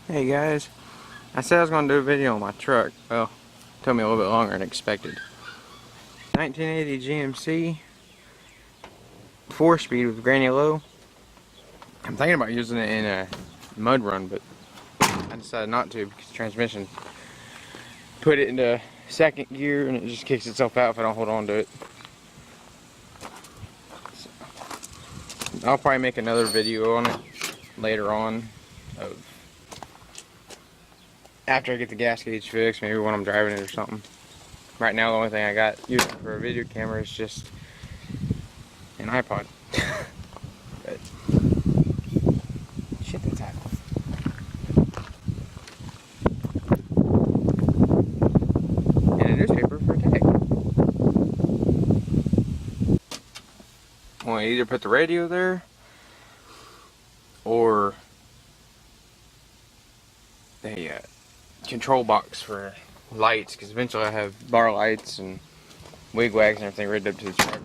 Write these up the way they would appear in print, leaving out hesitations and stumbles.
Hey guys, I said I was going to do a video on my truck. Well, it took me a little bit longer than expected. 1980 GMC, 4-speed with granny low. I'm thinking about using it in a mud run, but I decided not to because the transmission put it into second gear and it just kicks itself out if I don't hold on to it. So, I'll probably make another video on it later on of after I get the gas gauge fixed, maybe when I'm driving it or something. Right now the only thing I got used for a video camera is just an iPod. But shit, that's hot. And a newspaper for a tag. Well, I either put the radio there or the control box for lights, because eventually I have bar lights and wigwags and everything rigged up to the truck.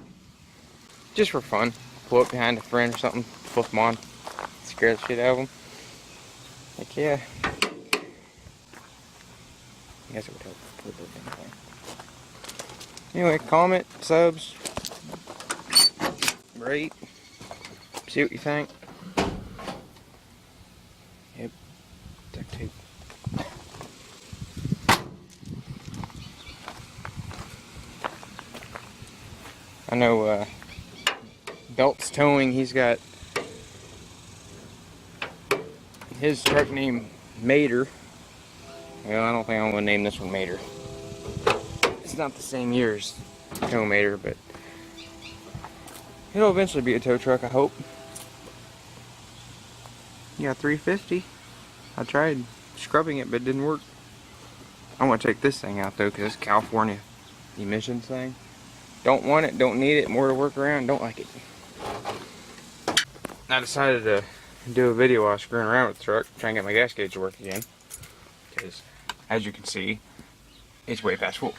Just for fun. Pull up behind a friend or something, flip them on, scare the shit out of them. Like, yeah. I guess it would help with the thing. Anyway, comment, subs, rate, see what you think. Yep, duct tape. I know Belt's Towing, he's got his truck named Mater. Well, I don't think I'm going to name this one Mater. It's not the same year as Tow Mater, but it'll eventually be a tow truck, I hope. Yeah, 350. I tried scrubbing it, but it didn't work. I'm going to take this thing out, though, because it's California emissions thing. Don't want it, don't need it, more to work around, don't like it. I decided to do a video while I was screwing around with the truck, trying to get my gas gauge to work again. Because, as you can see, it's way past full.